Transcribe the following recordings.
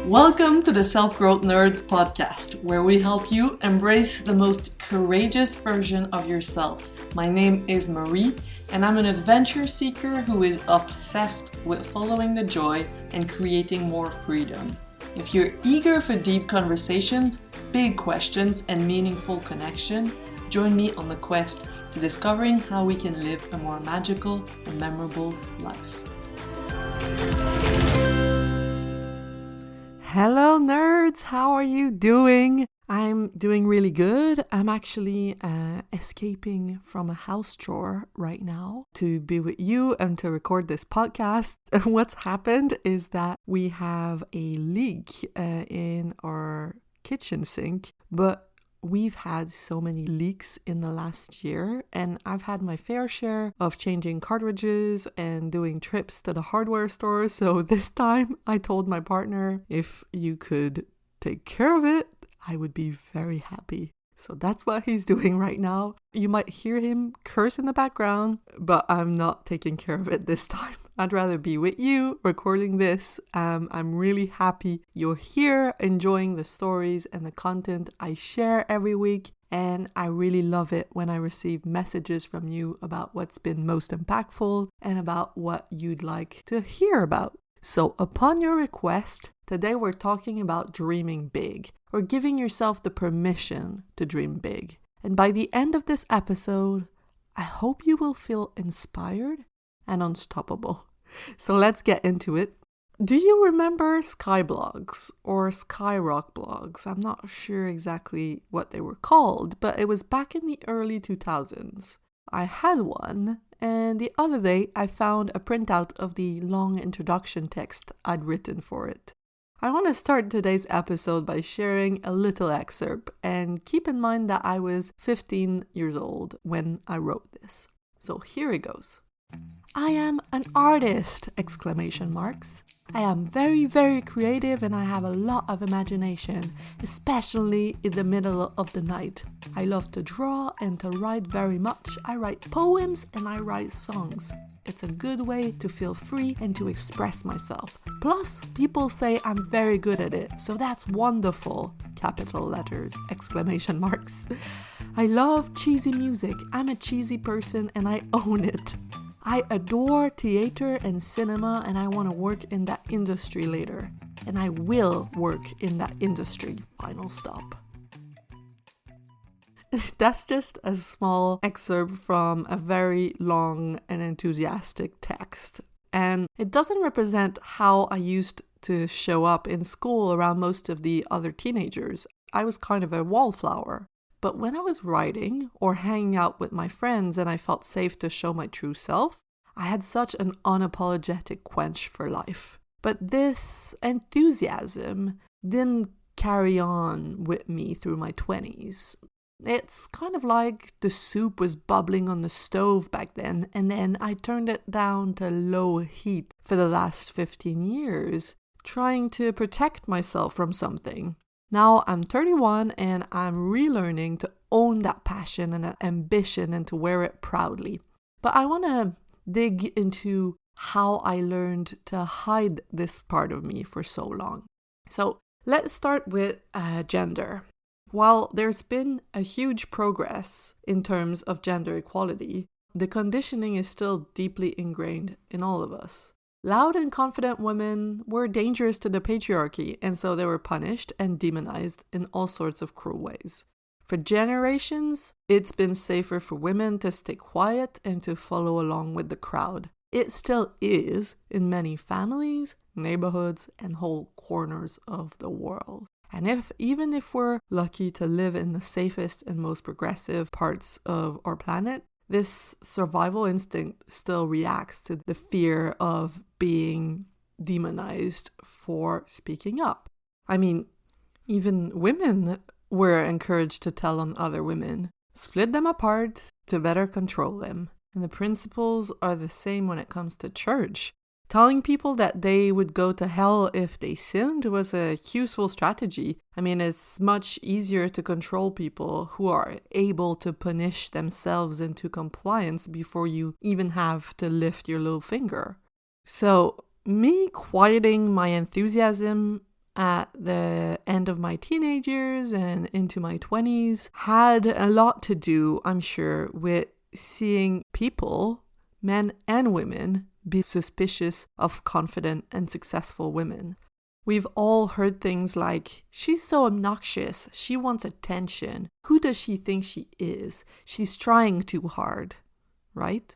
Welcome to the Self-Growth Nerds podcast, where we help you embrace the most courageous version of yourself. My name is Marie, and I'm an adventure seeker who is obsessed with following the joy and creating more freedom. If you're eager for deep conversations, big questions, and meaningful connection, join me on the quest to discovering how we can live a more magical and memorable life. Hello nerds, how are you doing? I'm doing really good. I'm actually escaping from a house chore right now to be with you and to record this podcast. What's happened is that we have a leak in our kitchen sink, but we've had so many leaks in the last year, and I've had my fair share of changing cartridges and doing trips to the hardware store. So this time I told my partner, if you could take care of it, I would be very happy. So that's what he's doing right now. You might hear him curse in the background, but I'm not taking care of it this time. I'd rather be with you recording this. I'm really happy you're here enjoying the stories and the content I share every week. And I really love it when I receive messages from you about what's been most impactful and about what you'd like to hear about. So upon your request, today we're talking about dreaming big, or giving yourself the permission to dream big. And by the end of this episode, I hope you will feel inspired and unstoppable. So let's get into it. Do you remember skyblogs or skyrock blogs? I'm not sure exactly what they were called, but it was back in the early 2000s. I had one, and the other day I found a printout of the long introduction text I'd written for it. I want to start today's episode by sharing a little excerpt, and keep in mind that I was 15 years old when I wrote this. So here it goes. I am an artist! Exclamation marks. I am very, very creative, and I have a lot of imagination, especially in the middle of the night. I love to draw and to write very much. I write poems and I write songs. It's a good way to feel free and to express myself. Plus, people say I'm very good at it, so that's wonderful! Capital letters, exclamation marks. I love cheesy music. I'm a cheesy person and I own it. I adore theater and cinema, and I want to work in that industry later. And I will work in that industry. Final stop. That's just a small excerpt from a very long and enthusiastic text. And it doesn't represent how I used to show up in school around most of the other teenagers. I was kind of a wallflower. But when I was writing or hanging out with my friends and I felt safe to show my true self, I had such an unapologetic quench for life. But this enthusiasm didn't carry on with me through my 20s. It's kind of like the soup was bubbling on the stove back then, and then I turned it down to low heat for the last 15 years, trying to protect myself from something. Now I'm 31 and I'm relearning to own that passion and that ambition and to wear it proudly. But I want to dig into how I learned to hide this part of me for so long. So let's start with gender. While there's been a huge progress in terms of gender equality, the conditioning is still deeply ingrained in all of us. Loud and confident women were dangerous to the patriarchy, and so they were punished and demonized in all sorts of cruel ways. For generations, it's been safer for women to stay quiet and to follow along with the crowd. It still is in many families, neighborhoods, and whole corners of the world. And even if we're lucky to live in the safest and most progressive parts of our planet, this survival instinct still reacts to the fear of being demonized for speaking up. I mean, even women were encouraged to tell on other women, split them apart to better control them. And the principles are the same when it comes to church. Telling people that they would go to hell if they sinned was a useful strategy. I mean, it's much easier to control people who are able to punish themselves into compliance before you even have to lift your little finger. So, me quieting my enthusiasm at the end of my teenage years and into my 20s had a lot to do, I'm sure, with seeing people, men and women, be suspicious of confident and successful women. We've all heard things like, she's so obnoxious, she wants attention, who does she think she is? She's trying too hard, right?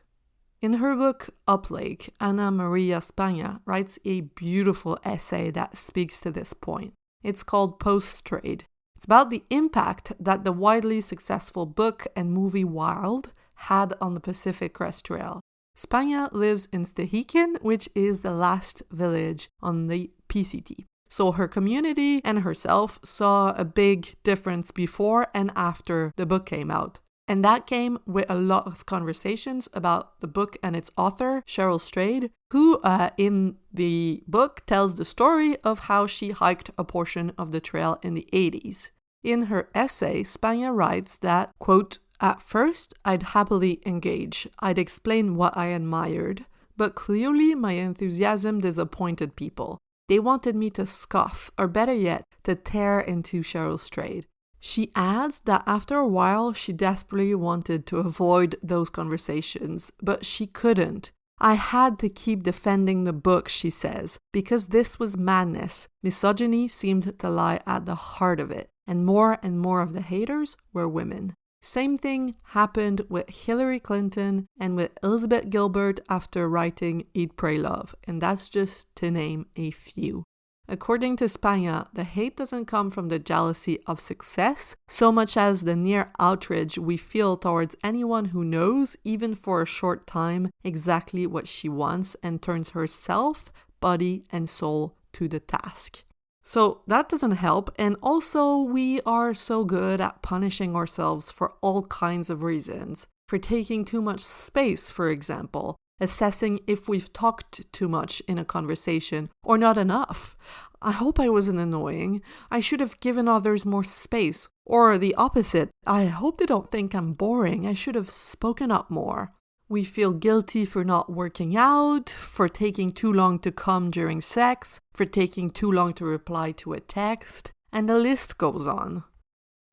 In her book Up Lake, Ana Maria Spagna writes a beautiful essay that speaks to this point. It's called Post-Trade. It's about the impact that the widely successful book and movie Wild had on the Pacific Crest Trail. Spagna lives in Stehekin, which is the last village on the PCT. So her community and herself saw a big difference before and after the book came out. And that came with a lot of conversations about the book and its author, Cheryl Strayed, who in the book tells the story of how she hiked a portion of the trail in the 80s. In her essay, Spagna writes that, quote, "At first, I'd happily engage. I'd explain what I admired. But clearly my enthusiasm disappointed people. They wanted me to scoff, or better yet, to tear into Cheryl Strayed." She adds that after a while, she desperately wanted to avoid those conversations, but she couldn't. "I had to keep defending the book," she says, "because this was madness. Misogyny seemed to lie at the heart of it, and more of the haters were women." Same thing happened with Hillary Clinton and with Elizabeth Gilbert after writing Eat, Pray, Love, and that's just to name a few. According to Spagna, the hate doesn't come from the jealousy of success so much as the near outrage we feel towards anyone who knows, even for a short time, exactly what she wants and turns herself, body, and soul to the task. So that doesn't help, and also we are so good at punishing ourselves for all kinds of reasons. For taking too much space, for example. Assessing if we've talked too much in a conversation or not enough. I hope I wasn't annoying. I should have given others more space. Or the opposite. I hope they don't think I'm boring. I should have spoken up more. We feel guilty for not working out, for taking too long to come during sex, for taking too long to reply to a text, and the list goes on.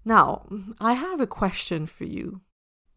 Now, I have a question for you.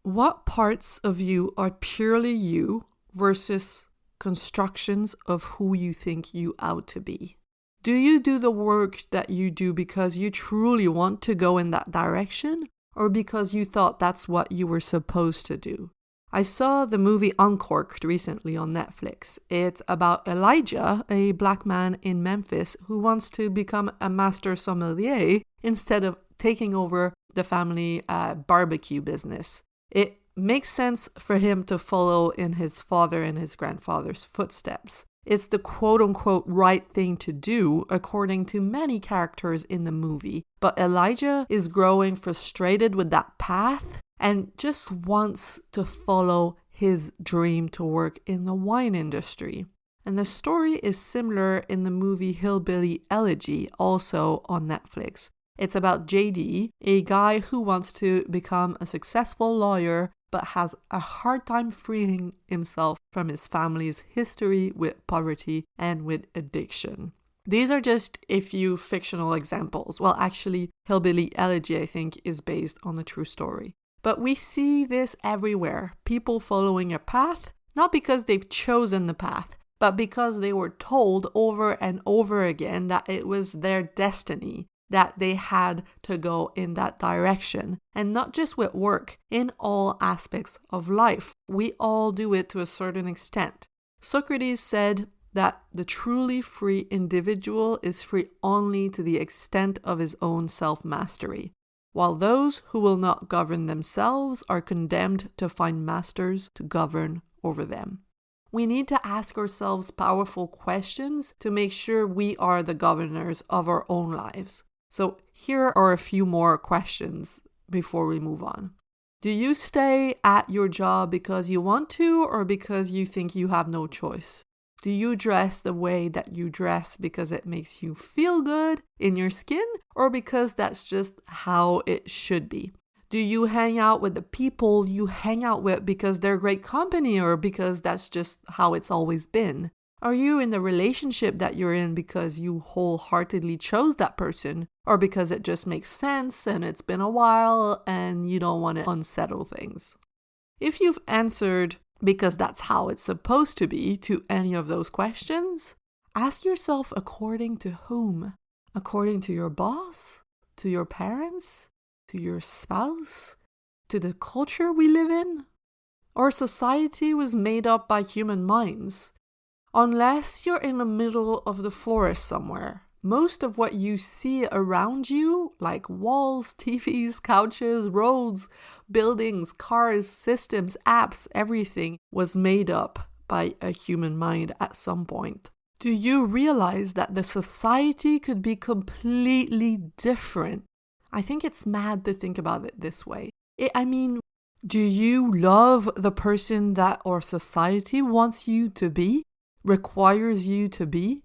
What parts of you are purely you versus constructions of who you think you ought to be? Do you do the work that you do because you truly want to go in that direction, or because you thought that's what you were supposed to do? I saw the movie Uncorked recently on Netflix. It's about Elijah, a black man in Memphis who wants to become a master sommelier instead of taking over the family barbecue business. It makes sense for him to follow in his father and his grandfather's footsteps. It's the quote-unquote right thing to do, according to many characters in the movie. But Elijah is growing frustrated with that path and just wants to follow his dream to work in the wine industry. And the story is similar in the movie Hillbilly Elegy, also on Netflix. It's about JD, a guy who wants to become a successful lawyer but has a hard time freeing himself from his family's history with poverty and with addiction. These are just a few fictional examples. Well, actually, Hillbilly Elegy, I think, is based on a true story. But we see this everywhere. People following a path, not because they've chosen the path, but because they were told over and over again that it was their destiny, that they had to go in that direction. And not just with work, in all aspects of life. We all do it to a certain extent. Socrates said that the truly free individual is free only to the extent of his own self-mastery, while those who will not govern themselves are condemned to find masters to govern over them. We need to ask ourselves powerful questions to make sure we are the governors of our own lives. So here are a few more questions before we move on. Do you stay at your job because you want to or because you think you have no choice? Do you dress the way that you dress because it makes you feel good in your skin or because that's just how it should be? Do you hang out with the people you hang out with because they're great company or because that's just how it's always been? Are you in the relationship that you're in because you wholeheartedly chose that person, or because it just makes sense and it's been a while and you don't want to unsettle things? If you've answered because that's how it's supposed to be to any of those questions, ask yourself according to whom? According to your boss? To your parents? To your spouse? To the culture we live in? Our society was made up by human minds. Unless you're in the middle of the forest somewhere, most of what you see around you, like walls, TVs, couches, roads, buildings, cars, systems, apps, everything was made up by a human mind at some point. Do you realize that the society could be completely different? I think it's mad to think about it this way. Do you love the person that our society wants you to be, requires you to be?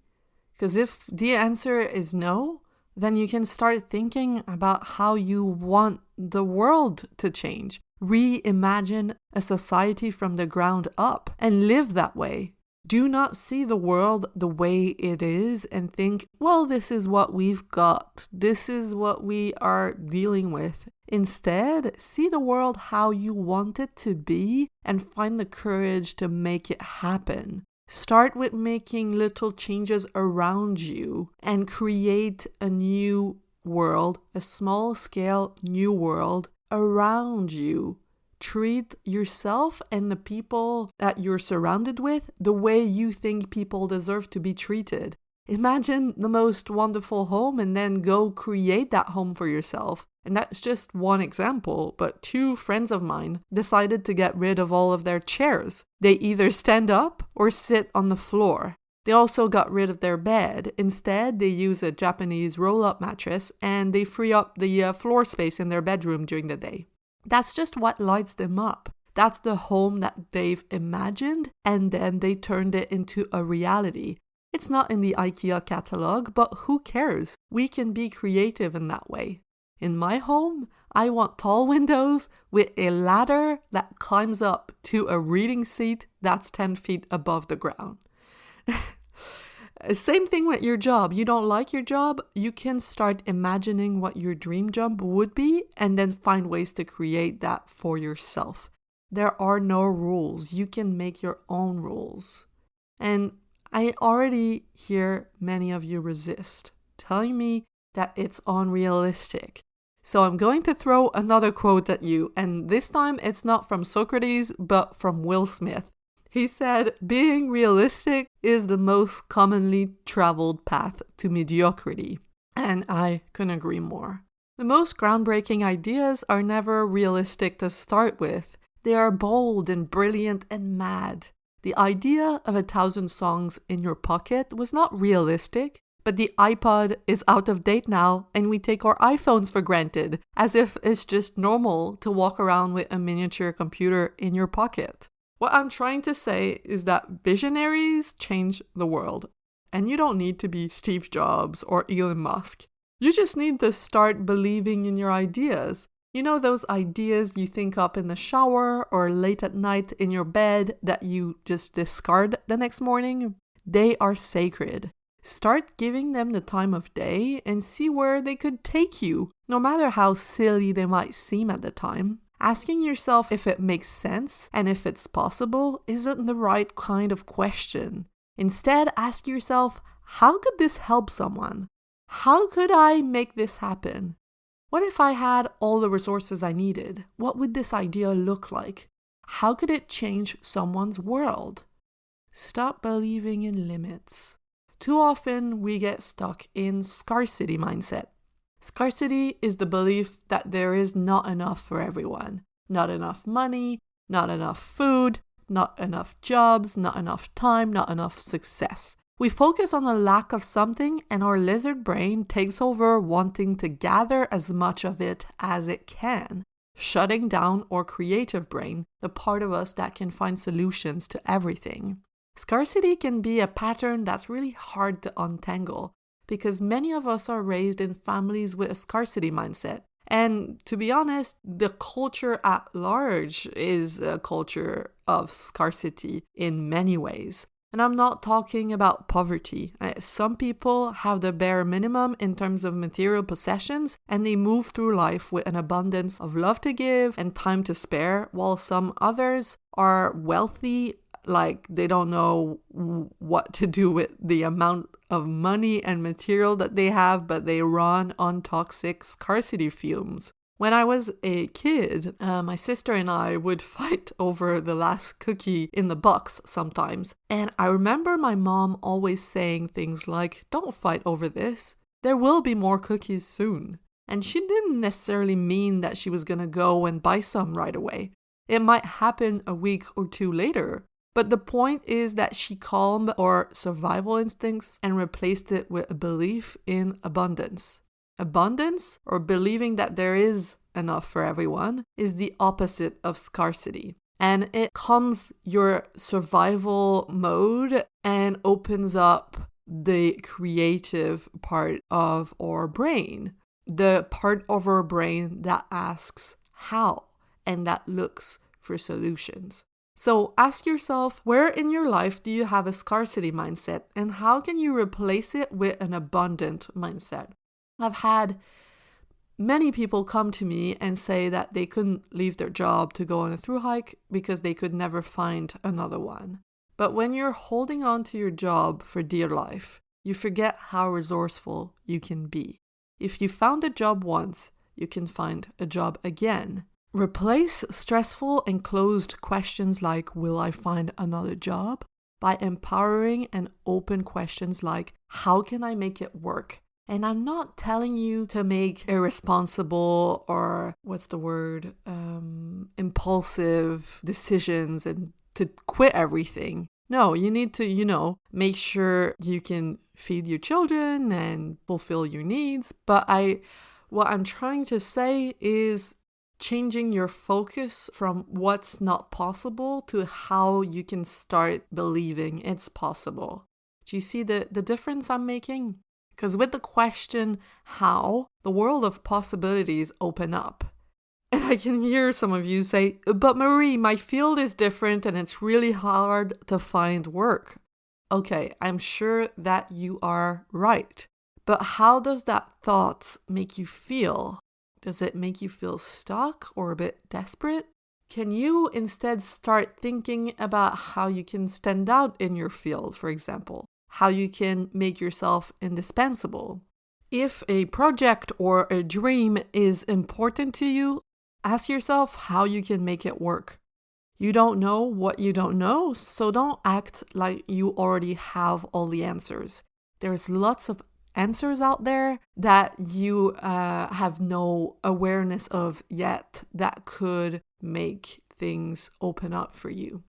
Because if the answer is no, then you can start thinking about how you want the world to change. Reimagine a society from the ground up and live that way. Do not see the world the way it is and think, well, this is what we've got. This is what we are dealing with. Instead, see the world how you want it to be and find the courage to make it happen. Start with making little changes around you and create a new world, a small-scale new world around you. Treat yourself and the people that you're surrounded with the way you think people deserve to be treated. Imagine the most wonderful home and then go create that home for yourself. And that's just one example, but 2 friends of mine decided to get rid of all of their chairs. They either stand up or sit on the floor. They also got rid of their bed. Instead, they use a Japanese roll-up mattress and they free up the floor space in their bedroom during the day. That's just what lights them up. That's the home that they've imagined, and then they turned it into a reality. It's not in the IKEA catalog, but who cares? We can be creative in that way. In my home, I want tall windows with a ladder that climbs up to a reading seat that's 10 feet above the ground. Same thing with your job. You don't like your job, you can start imagining what your dream job would be and then find ways to create that for yourself. There are no rules. You can make your own rules. And I already hear many of you resist, telling me that it's unrealistic. So I'm going to throw another quote at you, and this time it's not from Socrates, but from Will Smith. He said, being realistic is the most commonly traveled path to mediocrity. And I couldn't agree more. The most groundbreaking ideas are never realistic to start with. They are bold and brilliant and mad. The idea of 1,000 songs in your pocket was not realistic, but the iPod is out of date now and we take our iPhones for granted, as if it's just normal to walk around with a miniature computer in your pocket. What I'm trying to say is that visionaries change the world, and you don't need to be Steve Jobs or Elon Musk. You just need to start believing in your ideas. You know those ideas you think up in the shower or late at night in your bed that you just discard the next morning? They are sacred. Start giving them the time of day and see where they could take you, no matter how silly they might seem at the time. Asking yourself if it makes sense and if it's possible isn't the right kind of question. Instead, ask yourself, how could this help someone? How could I make this happen? What if I had all the resources I needed? What would this idea look like? How could it change someone's world? Stop believing in limits. Too often we get stuck in scarcity mindset. Scarcity is the belief that there is not enough for everyone. Not enough money, not enough food, not enough jobs, not enough time, not enough success. We focus on the lack of something and our lizard brain takes over wanting to gather as much of it as it can, shutting down our creative brain, the part of us that can find solutions to everything. Scarcity can be a pattern that's really hard to untangle because many of us are raised in families with a scarcity mindset. And to be honest, the culture at large is a culture of scarcity in many ways. And I'm not talking about poverty. Some people have the bare minimum in terms of material possessions, and they move through life with an abundance of love to give and time to spare, while some others are wealthy, like they don't know what to do with the amount of money and material that they have, but they run on toxic scarcity fumes. When I was a kid, my sister and I would fight over the last cookie in the box sometimes. And I remember my mom always saying things like, "Don't fight over this. There will be more cookies soon." And she didn't necessarily mean that she was going to go and buy some right away. It might happen a week or two later. But the point is that she calmed our survival instincts and replaced it with a belief in abundance. Abundance, or believing that there is enough for everyone, is the opposite of scarcity. And it calms your survival mode and opens up the creative part of our brain. The part of our brain that asks how and that looks for solutions. So ask yourself, where in your life do you have a scarcity mindset, and how can you replace it with an abundant mindset? I've had many people come to me and say that they couldn't leave their job to go on a thru hike because they could never find another one. But when you're holding on to your job for dear life, you forget how resourceful you can be. If you found a job once, you can find a job again. Replace stressful and closed questions like, "Will I find another job?" by empowering and open questions like, "How can I make it work?" And I'm not telling you to make irresponsible or impulsive decisions and to quit everything. No, you need to, make sure you can feed your children and fulfill your needs. But what I'm trying to say is changing your focus from what's not possible to how you can start believing it's possible. Do you see the difference I'm making? Because with the question, how, the world of possibilities open up. And I can hear some of you say, "But Marie, my field is different and it's really hard to find work." Okay, I'm sure that you are right. But how does that thought make you feel? Does it make you feel stuck or a bit desperate? Can you instead start thinking about how you can stand out in your field, for example? How you can make yourself indispensable? If a project or a dream is important to you, ask yourself how you can make it work. You don't know what you don't know, so don't act like you already have all the answers. There's lots of answers out there that you have no awareness of yet that could make things open up for you.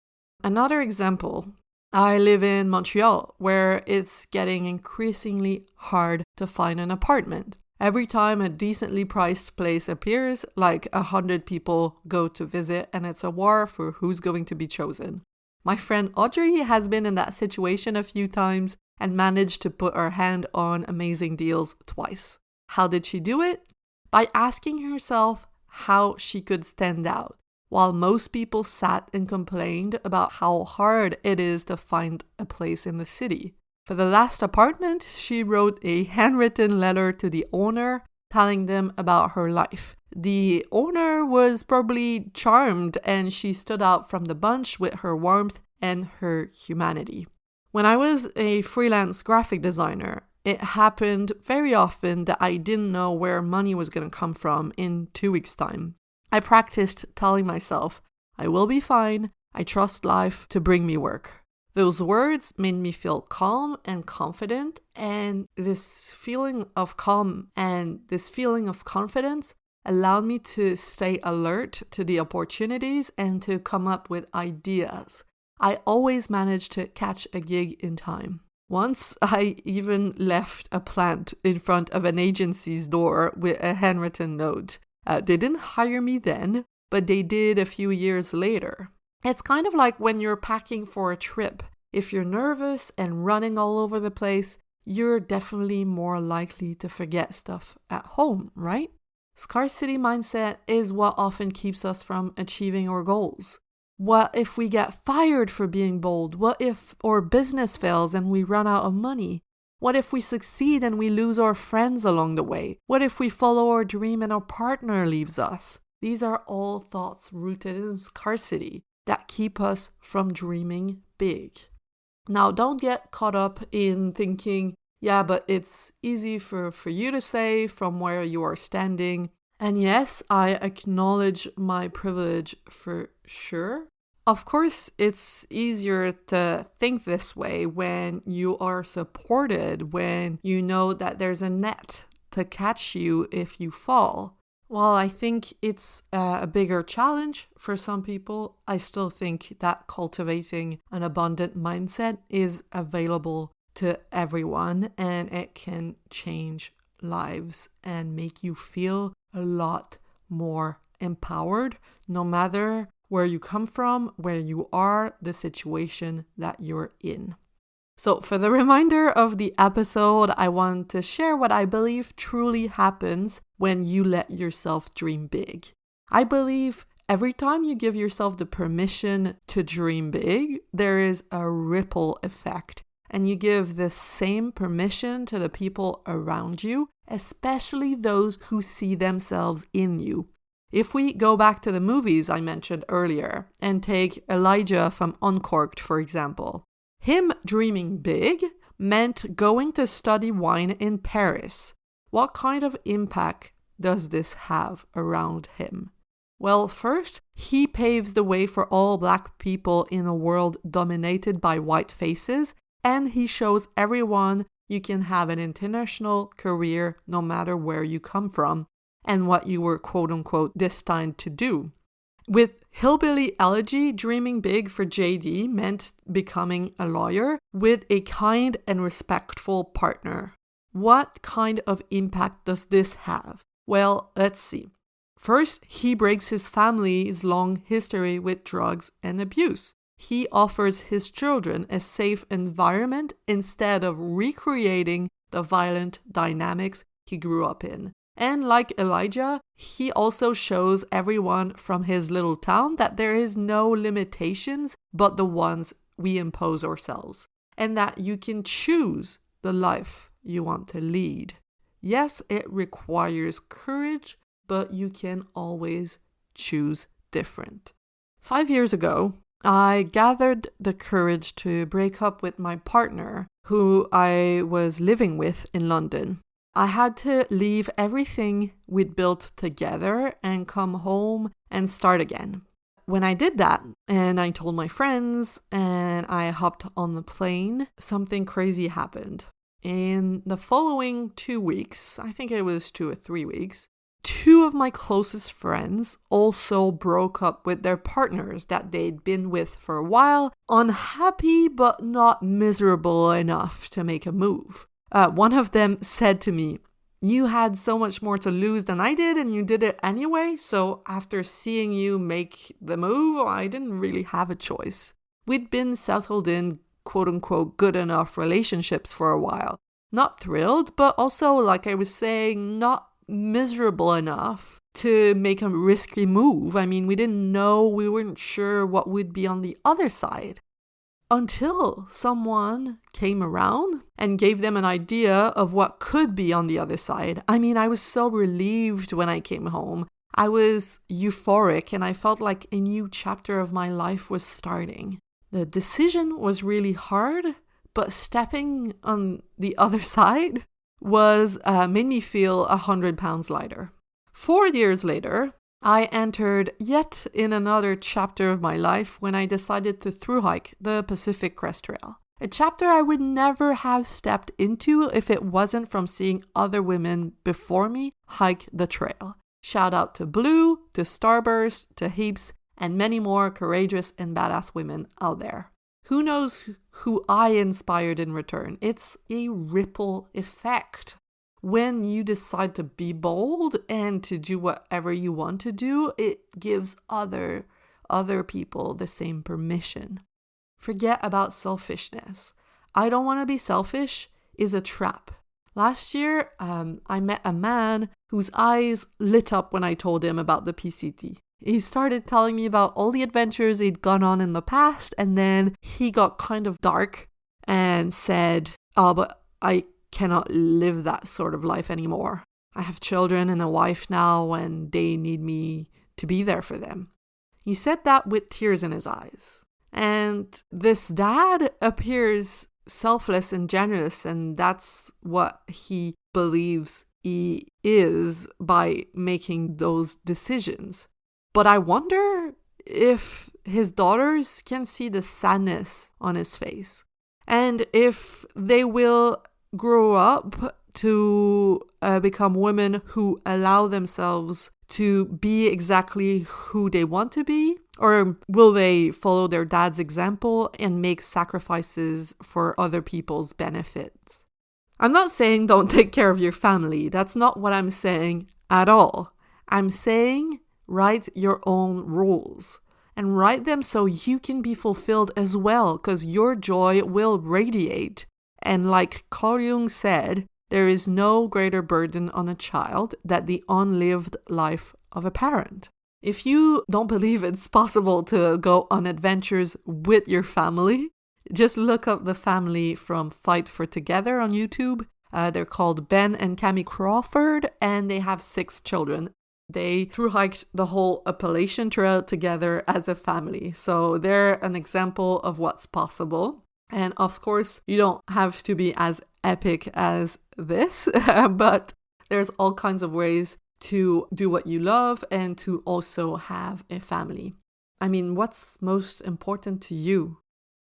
Another example, I live in Montreal, where it's getting increasingly hard to find an apartment. Every time a decently priced place appears, like 100 people go to visit, and it's a war for who's going to be chosen. My friend Audrey has been in that situation a few times and managed to put her hand on amazing deals twice. How did she do it? By asking herself how she could stand out. While most people sat and complained about how hard it is to find a place in the city. For the last apartment, she wrote a handwritten letter to the owner telling them about her life. The owner was probably charmed, and she stood out from the bunch with her warmth and her humanity. When I was a freelance graphic designer, it happened very often that I didn't know where money was going to come from in 2 weeks' time. I practiced telling myself, "I will be fine, I trust life to bring me work." Those words made me feel calm and confident, and this feeling of calm and this feeling of confidence allowed me to stay alert to the opportunities and to come up with ideas. I always managed to catch a gig in time. Once I even left a plant in front of an agency's door with a handwritten note. They didn't hire me then, but they did a few years later. It's kind of like when you're packing for a trip. If you're nervous and running all over the place, you're definitely more likely to forget stuff at home, right? Scarcity mindset is what often keeps us from achieving our goals. What if we get fired for being bold? What if our business fails and we run out of money? What if we succeed and we lose our friends along the way? What if we follow our dream and our partner leaves us? These are all thoughts rooted in scarcity that keep us from dreaming big. Now, don't get caught up in thinking, yeah, but it's easy for you to say from where you are standing. And yes, I acknowledge my privilege for sure. Of course, it's easier to think this way when you are supported, when you know that there's a net to catch you if you fall. While I think it's a bigger challenge for some people, I still think that cultivating an abundant mindset is available to everyone, and it can change lives and make you feel a lot more empowered, no matter where you come from, where you are, the situation that you're in. So for the reminder of the episode, I want to share what I believe truly happens when you let yourself dream big. I believe every time you give yourself the permission to dream big, there is a ripple effect. And you give the same permission to the people around you, especially those who see themselves in you. If we go back to the movies I mentioned earlier and take Elijah from Uncorked, for example, him dreaming big meant going to study wine in Paris. What kind of impact does this have around him? Well, first, he paves the way for all Black people in a world dominated by white faces, and he shows everyone you can have an international career no matter where you come from and what you were quote-unquote destined to do. With Hillbilly Elegy, dreaming big for JD meant becoming a lawyer with a kind and respectful partner. What kind of impact does this have? Well, let's see. First, he breaks his family's long history with drugs and abuse. He offers his children a safe environment instead of recreating the violent dynamics he grew up in. And like Elijah, he also shows everyone from his little town that there is no limitations but the ones we impose ourselves, and that you can choose the life you want to lead. Yes, it requires courage, but you can always choose different. 5 years ago, I gathered the courage to break up with my partner, who I was living with in London. I had to leave everything we'd built together and come home and start again. When I did that, and I told my friends, and I hopped on the plane, something crazy happened. In the following 2 weeks, I think it was 2 or 3 weeks, 2 of my closest friends also broke up with their partners that they'd been with for a while, unhappy but not miserable enough to make a move. One of them said to me, "You had so much more to lose than I did and you did it anyway, so after seeing you make the move, I didn't really have a choice." We'd been settled in quote-unquote good enough relationships for a while. Not thrilled, but also, like I was saying, not miserable enough to make a risky move. I mean, we weren't sure what would be on the other side. Until someone came around and gave them an idea of what could be on the other side. I mean, I was so relieved when I came home. I was euphoric and I felt like a new chapter of my life was starting. The decision was really hard, but stepping on the other side made me feel 100 pounds lighter. 4 years later, I entered yet in another chapter of my life when I decided to thru hike the Pacific Crest Trail. A chapter I would never have stepped into if it wasn't from seeing other women before me hike the trail. Shout out to Blue, to Starburst, to Heaps, and many more courageous and badass women out there. Who knows who I inspired in return? It's a ripple effect. When you decide to be bold and to do whatever you want to do, it gives other people the same permission. Forget about selfishness. I don't want to be selfish is a trap. Last year, I met a man whose eyes lit up when I told him about the PCT. He started telling me about all the adventures he'd gone on in the past, and then he got kind of dark and said, "Oh, but I cannot live that sort of life anymore. I have children and a wife now, and they need me to be there for them." He said that with tears in his eyes. And this dad appears selfless and generous, and that's what he believes he is by making those decisions. But I wonder if his daughters can see the sadness on his face, and if they will grow up to become women who allow themselves to be exactly who they want to be, or will they follow their dad's example and make sacrifices for other people's benefits? I'm not saying don't take care of your family. That's not what I'm saying at all. I'm saying write your own rules and write them so you can be fulfilled as well, because your joy will radiate. And like Carl Jung said, there is no greater burden on a child than the unlived life of a parent. If you don't believe it's possible to go on adventures with your family, just look up the family from Fight for Together on YouTube. They're called Ben and Cammie Crawford, and they have 6 children. They thru-hiked the whole Appalachian Trail together as a family. So they're an example of what's possible. And of course, you don't have to be as epic as this, but there's all kinds of ways to do what you love and to also have a family. I mean, what's most important to you?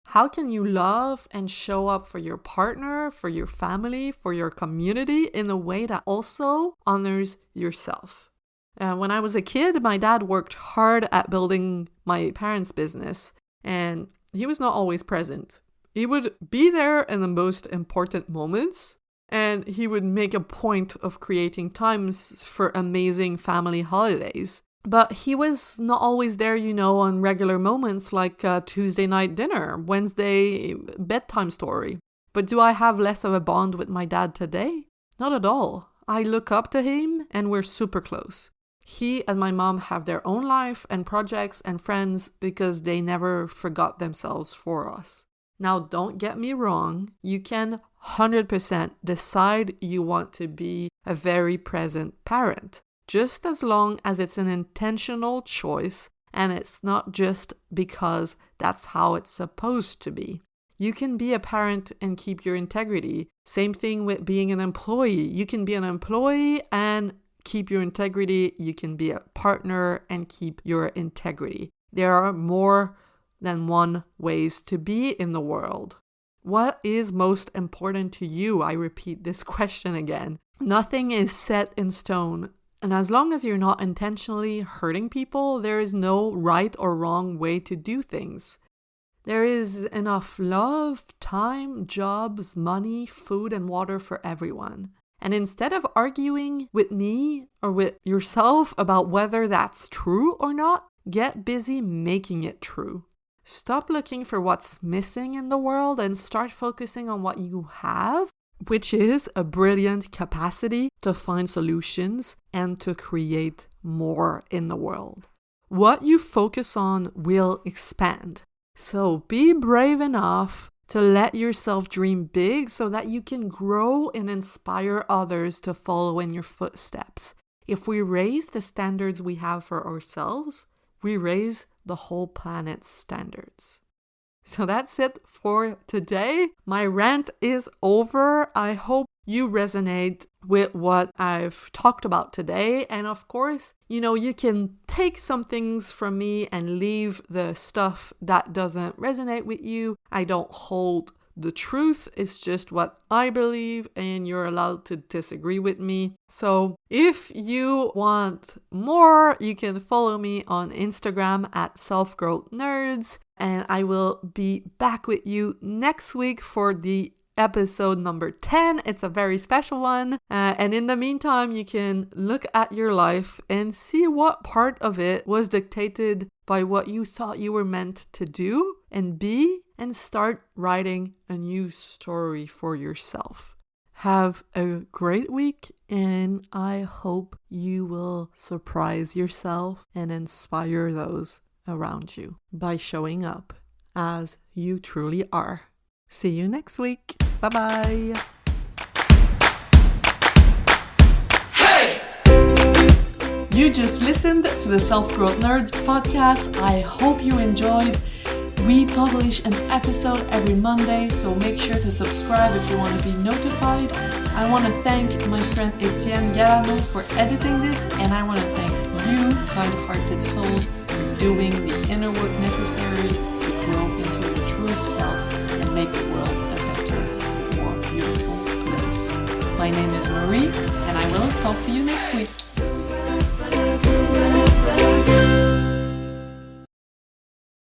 How can you love and show up for your partner, for your family, for your community in a way that also honors yourself? When I was a kid, my dad worked hard at building my parents' business, and he was not always present. He would be there in the most important moments, and he would make a point of creating times for amazing family holidays. But he was not always there, on regular moments like Tuesday night dinner, Wednesday bedtime story. But do I have less of a bond with my dad today? Not at all. I look up to him and we're super close. He and my mom have their own life and projects and friends because they never forgot themselves for us. Now, don't get me wrong. You can 100% decide you want to be a very present parent, just as long as it's an intentional choice and it's not just because that's how it's supposed to be. You can be a parent and keep your integrity. Same thing with being an employee. You can be an employee and keep your integrity. You can be a partner and keep your integrity. There are more than one ways to be in the world. What is most important to you? I repeat this question again. Nothing is set in stone. And as long as you're not intentionally hurting people, there is no right or wrong way to do things. There is enough love, time, jobs, money, food, and water for everyone. And instead of arguing with me or with yourself about whether that's true or not, get busy making it true. Stop looking for what's missing in the world and start focusing on what you have, which is a brilliant capacity to find solutions and to create more in the world. What you focus on will expand. So be brave enough to let yourself dream big so that you can grow and inspire others to follow in your footsteps. If we raise the standards we have for ourselves, we raise the whole planet's standards. So that's it for today. My rant is over. I hope you resonate with what I've talked about today. And of course, you can take some things from me and leave the stuff that doesn't resonate with you. I don't hold the truth. It's just what I believe, and you're allowed to disagree with me. So if you want more, you can follow me on Instagram at selfgrowthnerds, and I will be back with you next week for the episode number 10. It's a very special one. And in the meantime, you can look at your life and see what part of it was dictated by what you thought you were meant to do and be, and start writing a new story for yourself. Have a great week, and I hope you will surprise yourself and inspire those around you by showing up as you truly are. See you next week. Bye-bye. You just listened to the Self-Growth Nerds podcast. I hope you enjoyed. We publish an episode every Monday, so make sure to subscribe if you want to be notified. I want to thank my friend Etienne Galano for editing this, and I want to thank you, kind-hearted souls, for doing the inner work necessary to grow into your truest self and make the world a better, more beautiful place. My name is Marie, and I will talk to you next week.